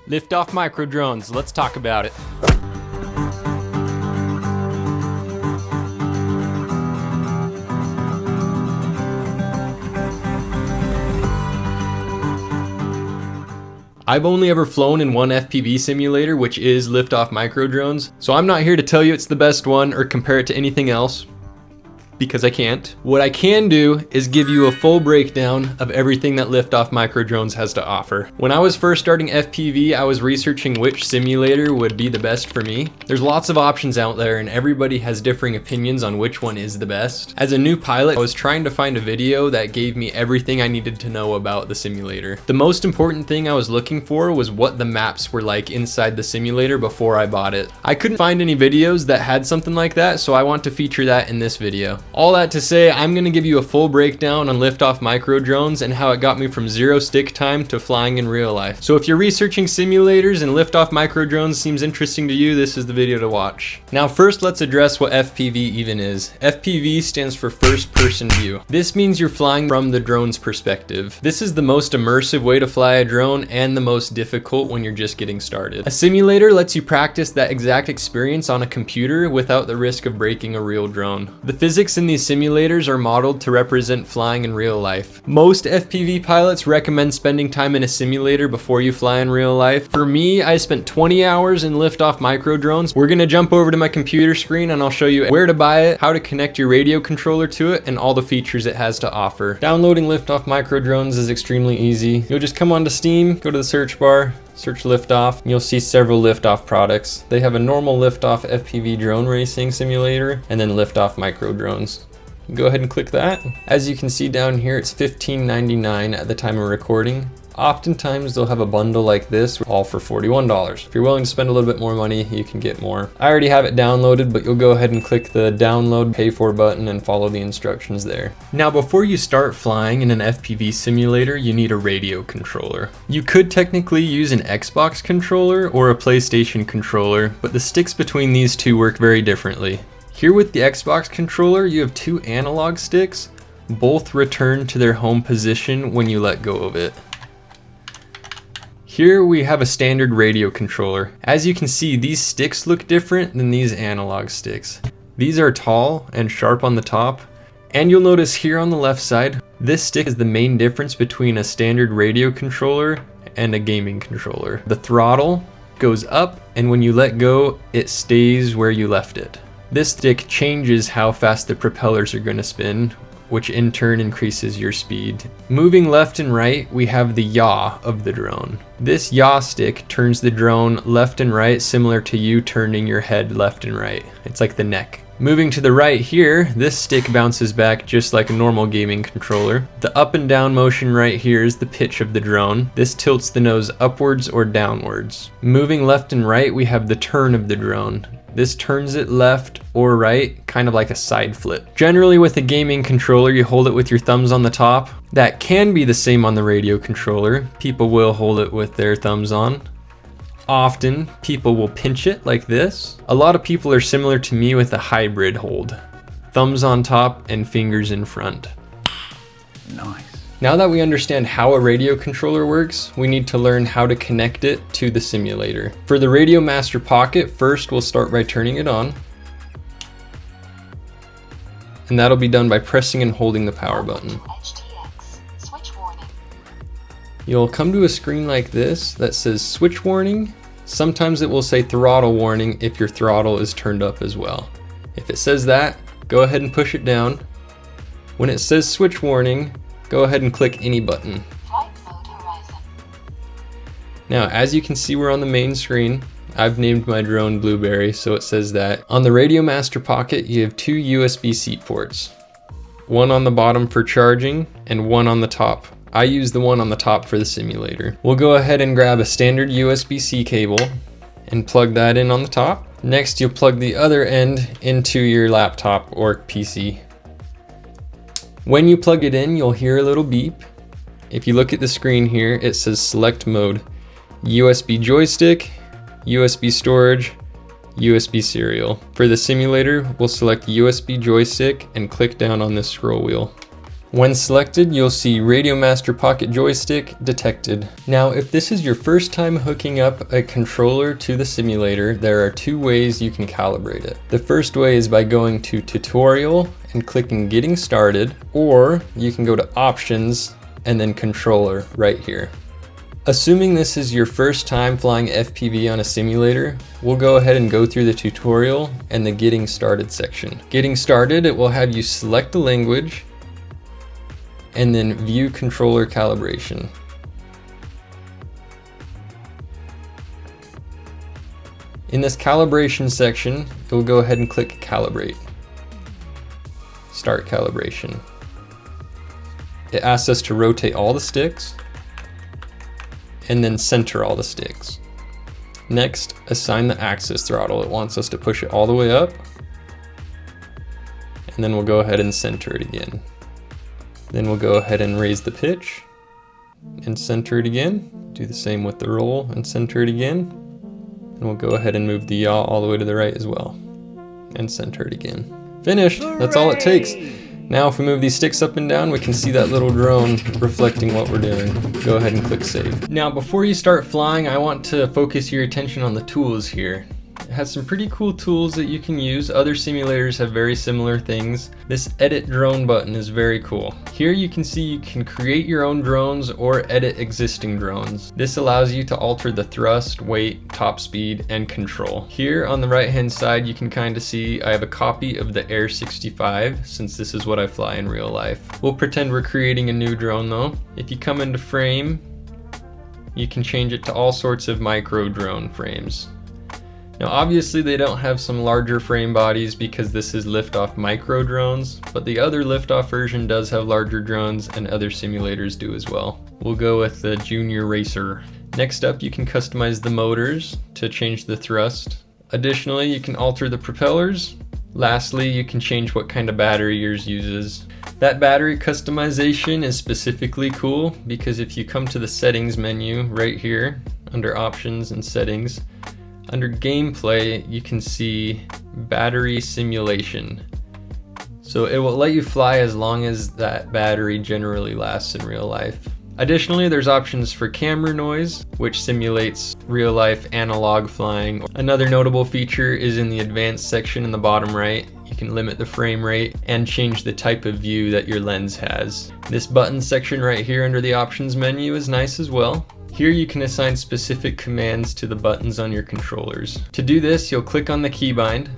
Liftoff Microdrones, let's talk about it. I've only ever flown in one FPV simulator, which is Liftoff Microdrones, so I'm not here to tell you it's the best one or compare it to anything else, because I can't. What I can do is give you a full breakdown of everything that Liftoff Microdrones has to offer. When I was first starting FPV, I was researching which simulator would be the best for me. There's lots of options out there and everybody has differing opinions on which one is the best. As a new pilot, I was trying to find a video that gave me everything I needed to know about the simulator. The most important thing I was looking for was what the maps were like inside the simulator before I bought it. I couldn't find any videos that had something like that, so I want to feature that in this video. All that to say, I'm going to give you a full breakdown on Liftoff Microdrones and how it got me from 0 stick time to flying in real life. So if you're researching simulators and Liftoff Microdrones seems interesting to you, this is the video to watch. Now first, let's address what FPV even is. FPV stands for first person view. This means you're flying from the drone's perspective. This is the most immersive way to fly a drone and the most difficult when you're just getting started. A simulator lets you practice that exact experience on a computer without the risk of breaking a real drone. The physics in these simulators are modeled to represent flying in real life. Most FPV pilots recommend spending time in a simulator before you fly in real life. For me, I spent 20 hours in Liftoff Microdrones. We're gonna jump over to my computer screen and I'll show you where to buy it, how to connect your radio controller to it, and all the features it has to offer. Downloading Liftoff Microdrones is extremely easy. You'll just come onto Steam, go to the search bar, search Liftoff, and you'll see several Liftoff products. They have a normal Liftoff FPV drone racing simulator and then Liftoff Microdrones. Go ahead and click that. As you can see down here, it's $15.99 at the time of recording. Oftentimes they'll have a bundle like this, all for $41. If you're willing to spend a little bit more money, you can get more. I already have it downloaded, but you'll go ahead and click the download pay for button and follow the instructions there. Now before you start flying in an FPV simulator, you need a radio controller. You could technically use an Xbox controller or a PlayStation controller, but the sticks between these two work very differently. Here with the Xbox controller, you have two analog sticks. Both return to their home position when you let go of it. Here we have a standard radio controller. As you can see, these sticks look different than these analog sticks. These are tall and sharp on the top. And you'll notice here on the left side, this stick is the main difference between a standard radio controller and a gaming controller. The throttle goes up, and when you let go, it stays where you left it. This stick changes how fast the propellers are going to spin, which in turn increases your speed. Moving left and right, we have the yaw of the drone. This yaw stick turns the drone left and right, similar to you turning your head left and right. It's like the neck. Moving to the right here, this stick bounces back just like a normal gaming controller. The up and down motion right here is the pitch of the drone. This tilts the nose upwards or downwards. Moving left and right, we have the turn of the drone. This turns it left or right, kind of like a side flip. Generally with a gaming controller, you hold it with your thumbs on the top. That can be the same on the radio controller. People will hold it with their thumbs on. Often, people will pinch it like this. A lot of people are similar to me with a hybrid hold. Thumbs on top and fingers in front. Nice. Now that we understand how a radio controller works, we need to learn how to connect it to the simulator. For the Radio Master Pocket, first we'll start by turning it on. And that'll be done by pressing and holding the power button. You'll come to a screen like this that says switch warning. Sometimes it will say throttle warning if your throttle is turned up as well. If it says that, go ahead and push it down. When it says switch warning, go ahead and click any button. Now, as you can see, we're on the main screen. I've named my drone Blueberry, so it says that. On the Radio Master Pocket, you have two USB-C ports. One on the bottom for charging and one on the top. I use the one on the top for the simulator. We'll go ahead and grab a standard USB-C cable and plug that in on the top. Next, you'll plug the other end into your laptop or PC. When you plug it in, you'll hear a little beep. If you look at the screen here, it says select mode, USB joystick, USB storage, USB serial. For the simulator, we'll select USB joystick and click down on this scroll wheel. When selected, you'll see Radiomaster Pocket Joystick detected. Now, if this is your first time hooking up a controller to the simulator, there are two ways you can calibrate it. The first way is by going to Tutorial and clicking Getting Started, or you can go to Options and then Controller right here. Assuming this is your first time flying FPV on a simulator, we'll go ahead and go through the tutorial and the Getting Started section. Getting started, it will have you select the language, and then view controller calibration. In this calibration section, you'll go ahead and click Calibrate. Start calibration. It asks us to rotate all the sticks and then center all the sticks. Next, assign the axis throttle. It wants us to push it all the way up, and then we'll go ahead and center it again. Then we'll go ahead and raise the pitch and center it again. Do the same with the roll and center it again. And we'll go ahead and move the yaw all the way to the right as well and center it again. Finished, that's all it takes. Now if we move these sticks up and down, we can see that little drone reflecting what we're doing. Go ahead and click save. Now before you start flying, I want to focus your attention on the tools here. It has some pretty cool tools that you can use. Other simulators have very similar things. This edit drone button is very cool. Here you can see you can create your own drones or edit existing drones. This allows you to alter the thrust, weight, top speed, and control. Here on the right hand side you can kind of see I have a copy of the Air 65 since this is what I fly in real life. We'll pretend we're creating a new drone though. If you come into frame, you can change it to all sorts of micro drone frames. Now obviously they don't have some larger frame bodies because this is Liftoff Microdrones, but the other Liftoff version does have larger drones and other simulators do as well. We'll go with the Junior Racer. Next up, you can customize the motors to change the thrust. Additionally, you can alter the propellers. Lastly, you can change what kind of battery yours uses. That battery customization is specifically cool because if you come to the settings menu right here under options and settings, under gameplay, you can see battery simulation. So it will let you fly as long as that battery generally lasts in real life. Additionally, there's options for camera noise, which simulates real life analog flying. Another notable feature is in the advanced section in the bottom right. You can limit the frame rate and change the type of view that your lens has. This button section right here under the options menu is nice as well. Here you can assign specific commands to the buttons on your controllers. To do this, you'll click on the keybind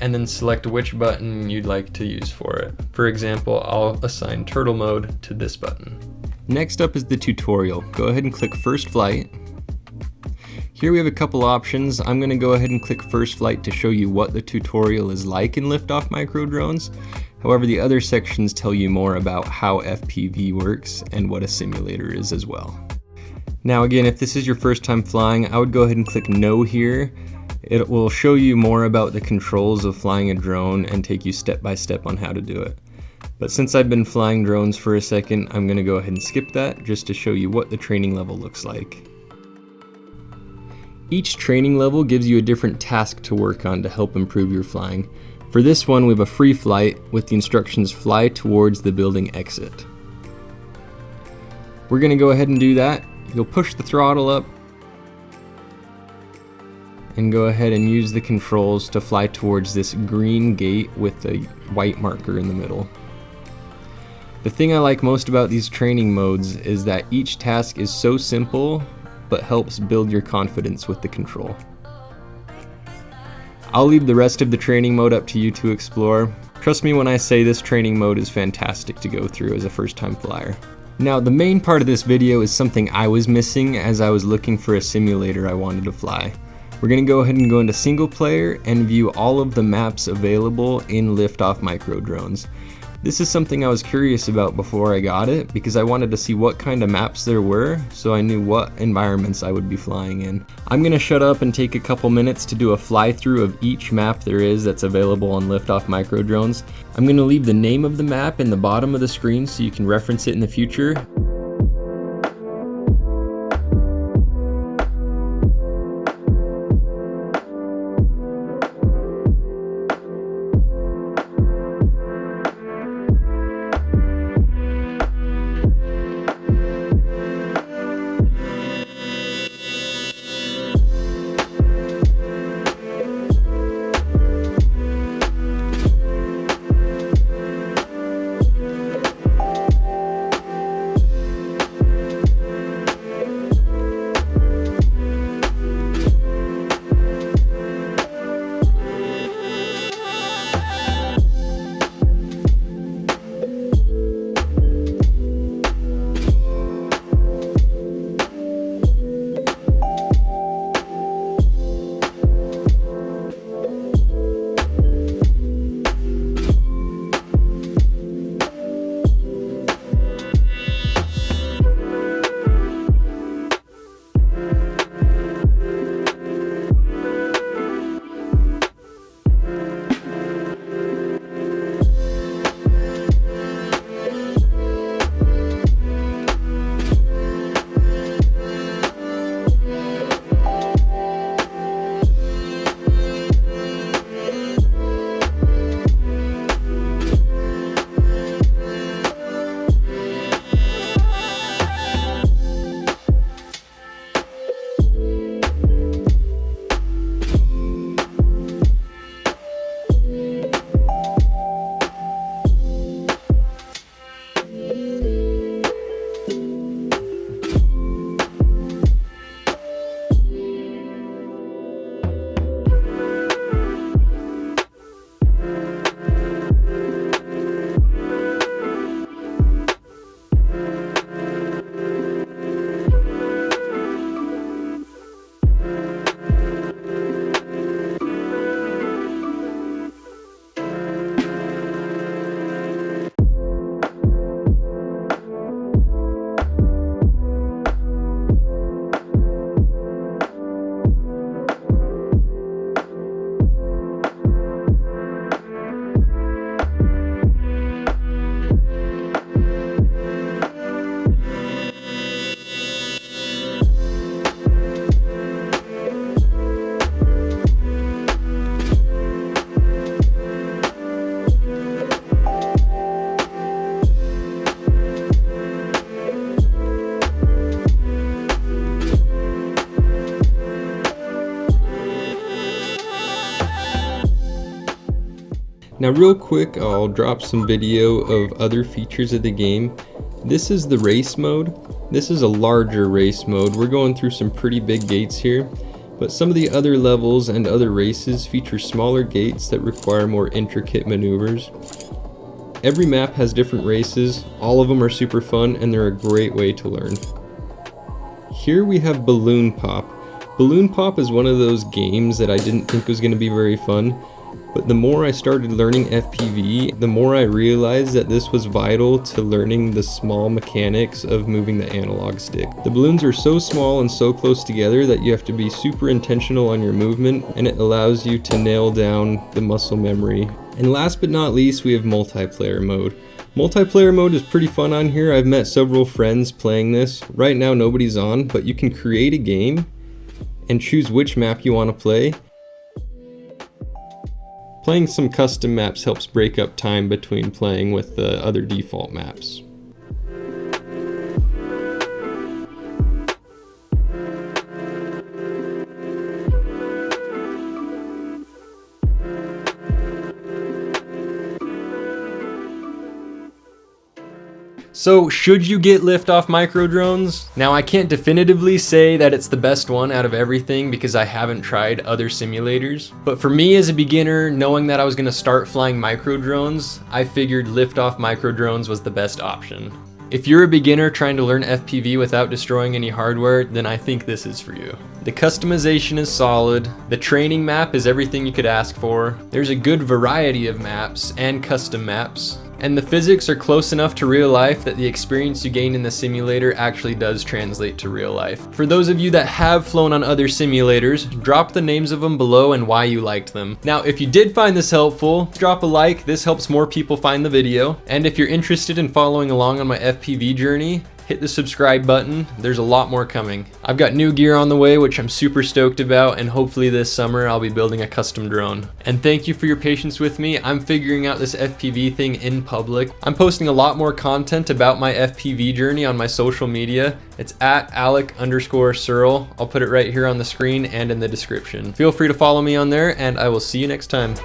and then select which button you'd like to use for it. For example, I'll assign turtle mode to this button. Next up is the tutorial. Go ahead and click first flight. Here we have a couple options. I'm going to go ahead and click first flight to show you what the tutorial is like in Liftoff Microdrones. However, the other sections tell you more about how FPV works and what a simulator is as well. Now again, if this is your first time flying, I would go ahead and click no here. It will show you more about the controls of flying a drone and take you step by step on how to do it. But since I've been flying drones for a second, I'm going to go ahead and skip that just to show you what the training level looks like. Each training level gives you a different task to work on to help improve your flying. For this one, we have a free flight with the instructions fly towards the building exit. We're going to go ahead and do that. You'll push the throttle up and go ahead and use the controls to fly towards this green gate with the white marker in the middle. The thing I like most about these training modes is that each task is so simple but helps build your confidence with the control. I'll leave the rest of the training mode up to you to explore. Trust me when I say this training mode is fantastic to go through as a first-time flyer. Now the main part of this video is something I was missing as I was looking for a simulator I wanted to fly. We're going to go ahead and go into single player and view all of the maps available in Liftoff Microdrones. This is something I was curious about before I got it because I wanted to see what kind of maps there were so I knew what environments I would be flying in. I'm going to shut up and take a couple minutes to do a fly through of each map there is that's available on Liftoff Microdrones. I'm going to leave the name of the map in the bottom of the screen so you can reference it in the future. Now real quick, I'll drop some video of other features of the game. This is the race mode. This is a larger race mode. We're going through some pretty big gates here, but some of the other levels and other races feature smaller gates that require more intricate maneuvers. Every map has different races, all of them are super fun, and they're a great way to learn. Here we have Balloon Pop. Balloon Pop is one of those games that I didn't think was going to be very fun, but the more I started learning FPV, the more I realized that this was vital to learning the small mechanics of moving the analog stick. The balloons are so small and so close together that you have to be super intentional on your movement, and it allows you to nail down the muscle memory. And last but not least, we have multiplayer mode. Multiplayer mode is pretty fun on here. I've met several friends playing this. Right now nobody's on, but you can create a game and choose which map you want to play. Playing some custom maps helps break up time between playing with the other default maps. So should you get Liftoff Microdrones? Now I can't definitively say that it's the best one out of everything because I haven't tried other simulators. But for me as a beginner, knowing that I was going to start flying microdrones, I figured Liftoff Microdrones was the best option. If you're a beginner trying to learn FPV without destroying any hardware, then I think this is for you. The customization is solid, the training map is everything you could ask for, there's a good variety of maps and custom maps, and the physics are close enough to real life that the experience you gain in the simulator actually does translate to real life. For those of you that have flown on other simulators, drop the names of them below and why you liked them. Now, if you did find this helpful, drop a like. This helps more people find the video. And if you're interested in following along on my FPV journey, hit the subscribe button. There's a lot more coming. I've got new gear on the way, which I'm super stoked about, and hopefully this summer I'll be building a custom drone. And thank you for your patience with me. I'm figuring out this FPV thing in public. I'm posting a lot more content about my FPV journey on my social media. It's at Alec_Searle. I'll put it right here on the screen and in the description. Feel free to follow me on there, and I will see you next time.